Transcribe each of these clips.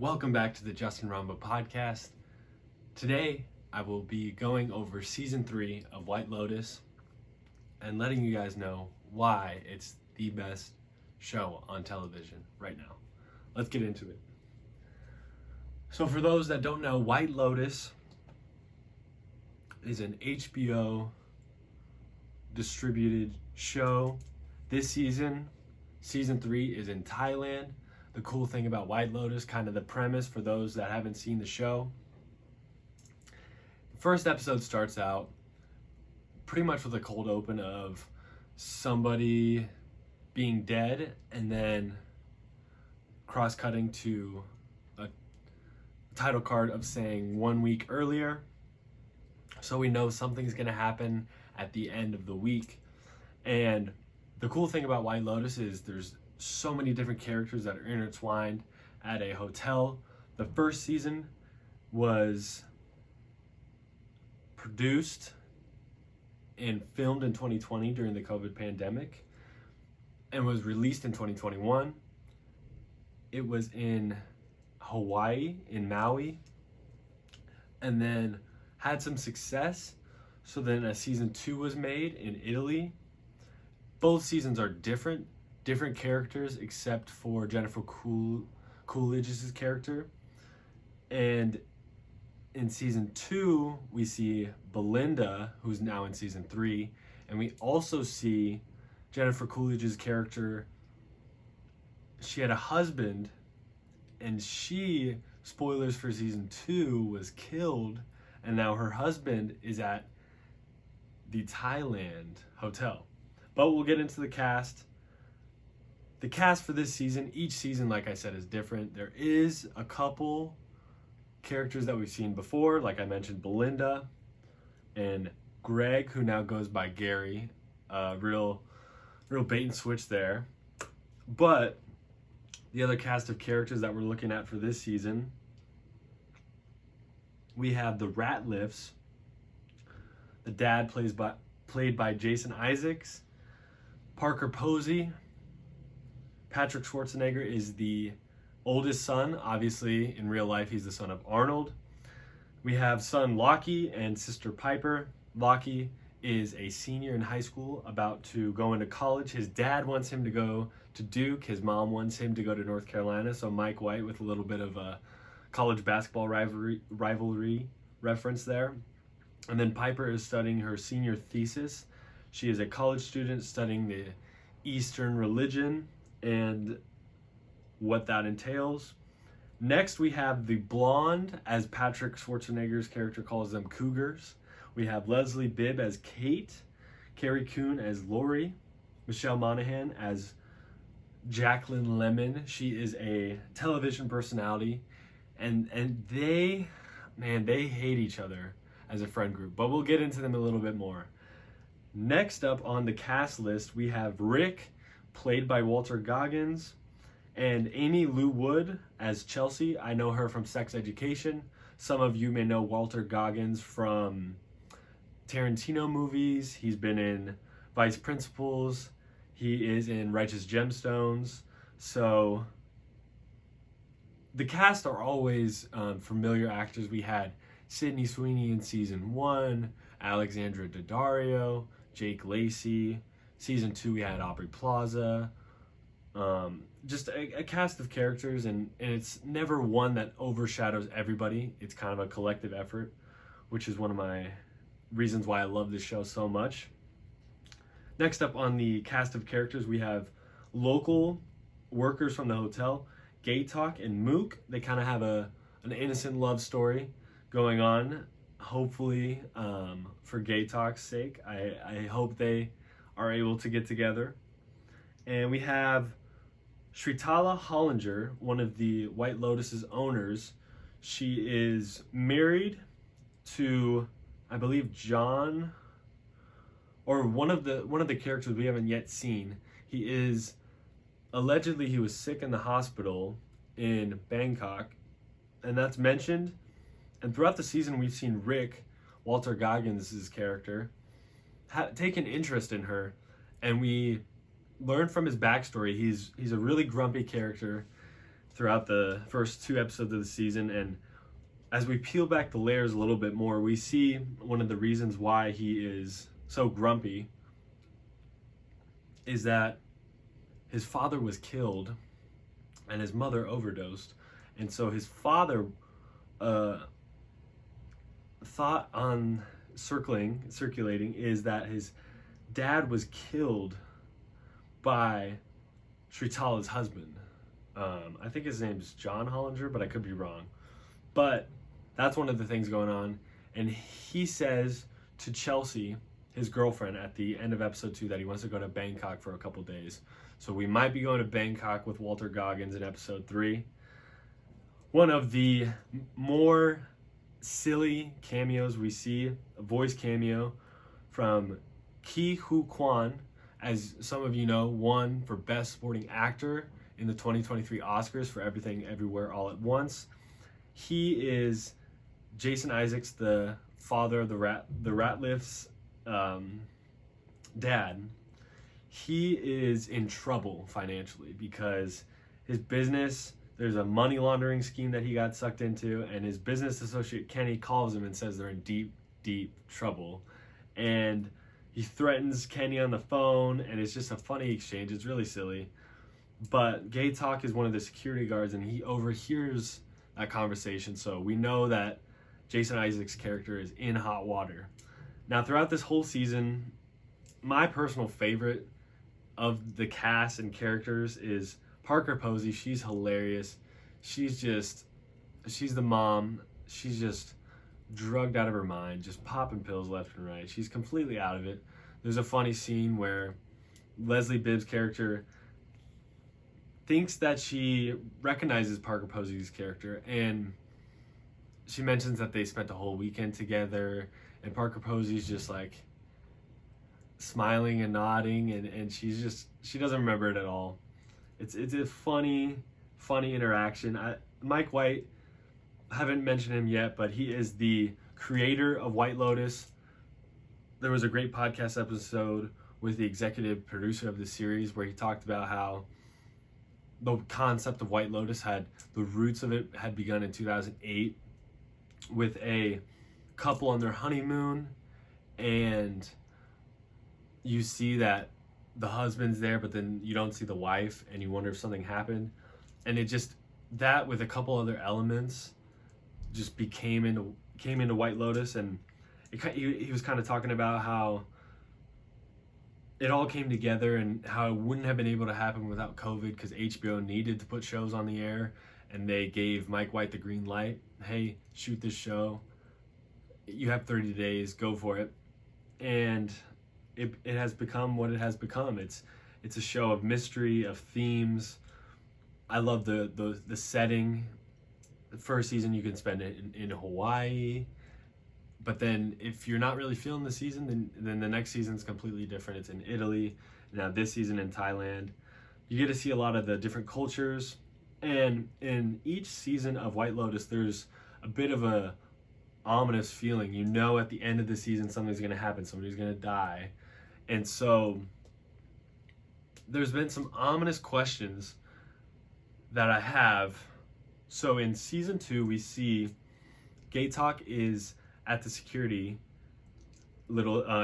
Welcome back to the Rombough Podcast. Today, I will be going over Season 3 of White Lotus and letting you guys know why it's the best show on television right now. Let's get into it. So for those that don't know, White Lotus is an HBO distributed show. This season, Season 3 is in Thailand. The cool thing about White Lotus, kind of the premise for those that haven't seen the show. The first episode starts out pretty much with a cold open of somebody being dead and then cross-cutting to a title card of saying 1 week earlier. So we know something's going to happen at the end of the week. And the cool thing about White Lotus is there's so many different characters that are intertwined at a hotel. The first season was produced and filmed in 2020 during the COVID pandemic and was released in 2021. It was in Hawaii, in Maui, and then had some success. So then a season 2 was made in Italy. Both seasons are different characters except for Jennifer Coolidge's character. And in season 2, we see Belinda, who's now in season 3, and we also see Jennifer Coolidge's character. She had a husband, and she, spoilers for season 2, was killed, and now her husband is at the Thailand hotel. But we'll get into the cast. The cast for this season, each season, like I said, is different. There is a couple characters that we've seen before, like I mentioned, Belinda and Greg, who now goes by Gary. Real bait and switch there. But the other cast of characters that we're looking at for this season, we have the Ratliffs. The dad played by Jason Isaacs. Parker Posey. Patrick Schwarzenegger is the oldest son. Obviously, in real life, he's the son of Arnold. We have son Lockie and sister Piper. Lockie is a senior in high school, about to go into college. His dad wants him to go to Duke. His mom wants him to go to North Carolina. So Mike White with a little bit of a college basketball rivalry reference there. And then Piper is studying her senior thesis. She is a college student studying the Eastern religion and what that entails. Next, we have the blonde, as Patrick Schwarzenegger's character calls them, cougars. We have Leslie Bibb as Kate, Carrie Coon as Lori, Michelle Monaghan as Jacqueline Lemon. She is a television personality, and they hate each other as a friend group, but we'll get into them a little bit more. Next up on the cast list, we have Rick, played by Walter Goggins, and Amy Lou Wood as Chelsea. I know her from Sex Education. Some of you may know Walter Goggins from Tarantino movies. He's been in Vice Principals. He is in Righteous Gemstones. So the cast are always familiar actors. We had Sydney Sweeney in season 1, Alexandra Daddario, Jake Lacey. Season 2, we had Aubrey Plaza. Just a cast of characters, and it's never one that overshadows everybody. It's kind of a collective effort, which is one of my reasons why I love this show so much. Next up on the cast of characters, we have local workers from the hotel, Gay Talk and Mook. They kind of have an innocent love story going on. Hopefully, for Gay Talk's sake, I hope they are able to get together. And we have Shritala Hollinger, one of the White Lotus's owners. She is married to, I believe, John, or one of the characters we haven't yet seen. He was sick in the hospital in Bangkok, and that's mentioned. And throughout the season, we've seen Rick, Walter Goggins' character, take an interest in her, and we learn from his backstory. He's a really grumpy character throughout the first 2 episodes of the season. And as we peel back the layers a little bit more, we see one of the reasons why he is so grumpy is that his father was killed and his mother overdosed. And so his father thought on circulating is that his dad was killed by Shritala's husband. I think his name's John Hollinger, but I could be wrong. But that's one of the things going on. And he says to Chelsea, his girlfriend, at the end of episode 2 that he wants to go to Bangkok for a couple days. So we might be going to Bangkok with Walter Goggins in episode 3. One of the more silly cameos we see, a voice cameo from Ke Huy Quan, as some of you know, won for Best Supporting Actor in the 2023 Oscars for Everything Everywhere All at Once. He is Jason Isaacs, the father of the Ratliff's dad. He is in trouble financially because his business, there's a money laundering scheme that he got sucked into, and his business associate Kenny calls him and says they're in deep, deep trouble. And he threatens Kenny on the phone, and it's just a funny exchange. It's really silly. But Gay Talk is one of the security guards, and he overhears that conversation. So we know that Jason Isaacs' character is in hot water. Now, throughout this whole season, my personal favorite of the cast and characters is Parker Posey. She's hilarious. She's the mom. She's just drugged out of her mind, just popping pills left and right. She's completely out of it. There's a funny scene where Leslie Bibb's character thinks that she recognizes Parker Posey's character, and she mentions that they spent a whole weekend together, and Parker Posey's just like smiling and nodding, and she doesn't remember it at all. It's a funny interaction. Mike White, I haven't mentioned him yet, but he is the creator of White Lotus. There was a great podcast episode with the executive producer of the series where he talked about how the concept of White Lotus the roots of it had begun in 2008 with a couple on their honeymoon, and you see that the husband's there, but then you don't see the wife, and you wonder if something happened. And it just, that with a couple other elements just came into White Lotus. And he was kind of talking about how it all came together and how it wouldn't have been able to happen without COVID, because HBO needed to put shows on the air, and they gave Mike White the green light. Hey, shoot this show. You have 30 days, go for it. And it has become what it has become. It's a show of mystery, of themes. I love the setting. The first season you can spend it in Hawaii, but then if you're not really feeling the season, then the next season's completely different. It's in Italy. Now this season in Thailand. You get to see a lot of the different cultures, and in each season of White Lotus there's a bit of a ominous feeling. You know, at the end of the season something's going to happen, somebody's going to die. And so there's been some ominous questions that I have. So in season 2, we see Gay Talk is at the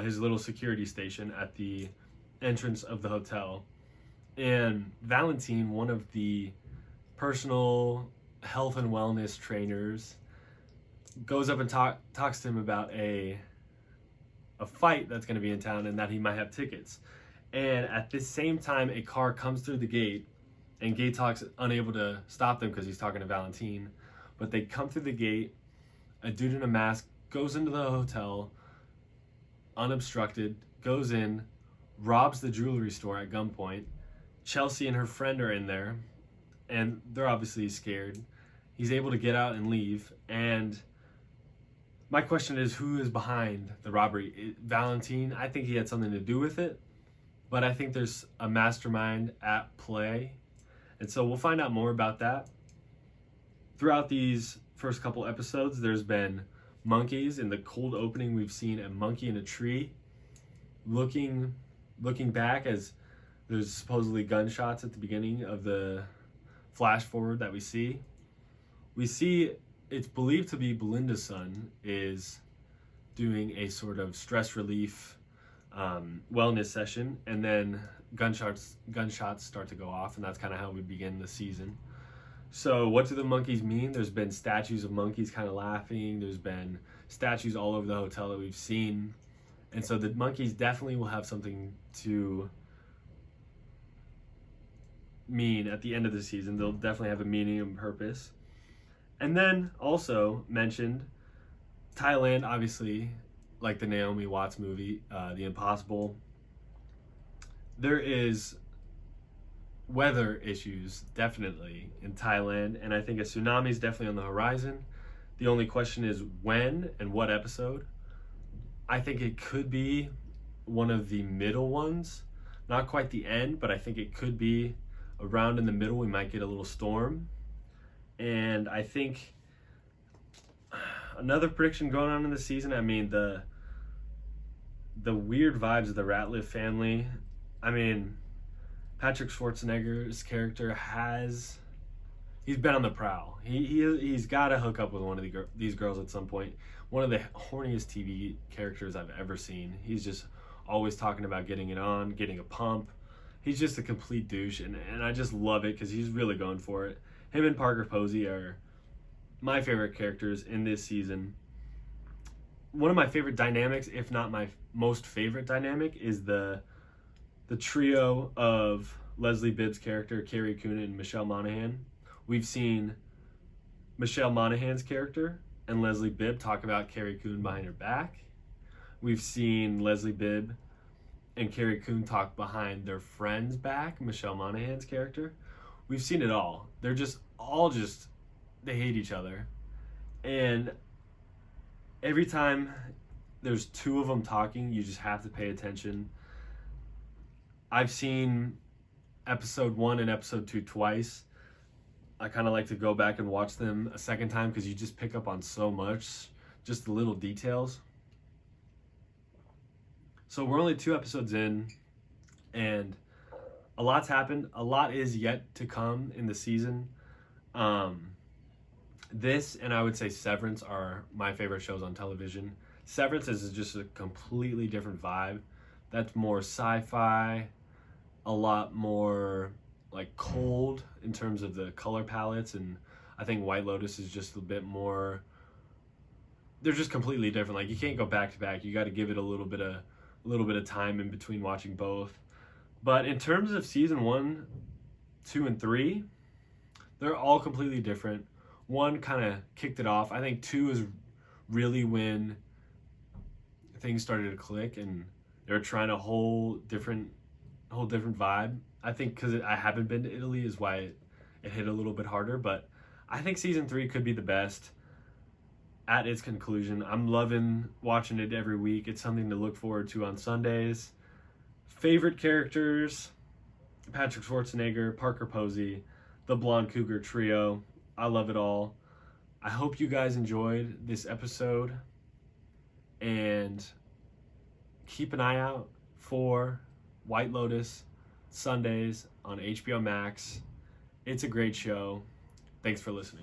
his little security station at the entrance of the hotel. And Valentine, one of the personal health and wellness trainers, goes up and talks to him about a fight that's going to be in town and that he might have tickets. And at the same time, a car comes through the gate, and Gay Talk's unable to stop them because he's talking to Valentine. But they come through the gate. A dude in a mask goes into the hotel, unobstructed, goes in, robs the jewelry store at gunpoint. Chelsea and her friend are in there, and they're obviously scared. He's able to get out and leave, and my question is, who is behind the robbery? Valentine, I think he had something to do with it, but I think there's a mastermind at play, and so we'll find out more about that. Throughout these first couple episodes, there's been monkeys. In the cold opening, we've seen a monkey in a tree looking back as there's supposedly gunshots at the beginning of the flash forward that we see it's believed to be Belinda's son is doing a sort of stress relief wellness session, and then gunshots start to go off, and that's kind of how we begin the season. So what do the monkeys mean? There's been statues of monkeys kind of laughing. There's been statues all over the hotel that we've seen. And so the monkeys definitely will have something to mean at the end of the season. They'll definitely have a meaning and purpose. And then also mentioned Thailand, obviously, like the Naomi Watts movie, The Impossible. There is weather issues definitely in Thailand, and I think a tsunami is definitely on the horizon. The only question is when and what episode. I think it could be one of the middle ones, not quite the end, but I think it could be around in the middle. We might get a little storm. And I think another prediction going on in the season, I mean, the weird vibes of the Ratliff family. I mean, Patrick Schwarzenegger's character he's been on the prowl. He's got to hook up with one of these girls at some point. One of the horniest TV characters I've ever seen. He's just always talking about getting it on, getting a pump. He's just a complete douche, and I just love it because he's really going for it. Him and Parker Posey are my favorite characters in this season. One of my favorite dynamics, if not my most favorite dynamic, is the trio of Leslie Bibb's character, Carrie Coon, and Michelle Monaghan. We've seen Michelle Monaghan's character and Leslie Bibb talk about Carrie Coon behind her back. We've seen Leslie Bibb and Carrie Coon talk behind their friend's back, Michelle Monaghan's character. We've seen it all. They're just all they hate each other. And every time there's two of them talking, you just have to pay attention. I've seen episode 1 and episode 2 twice. I kind of like to go back and watch them a second time because you just pick up on so much, just the little details. So we're only 2 episodes in, and a lot's happened. A lot is yet to come in the season. This and I would say Severance are my favorite shows on television. Severance is just a completely different vibe. That's more sci-fi, a lot more like cold in terms of the color palettes, and I think White Lotus is just a bit more, they're just completely different. Like, you can't go back to back. You got to give it a little bit of time in between watching both. But in terms of season 1, 2, and 3, they're all completely different. 1 kind of kicked it off. I think 2 is really when things started to click, and they're trying a whole different vibe. I think because I haven't been to Italy is why it hit a little bit harder, but I think season 3 could be the best at its conclusion. I'm loving watching it every week. It's something to look forward to on Sundays. Favorite characters: Patrick Schwarzenegger, Parker Posey, the Blonde Cougar trio. I love it all. I hope you guys enjoyed this episode, and keep an eye out for White Lotus Sundays on HBO Max. It's a great show. Thanks for listening.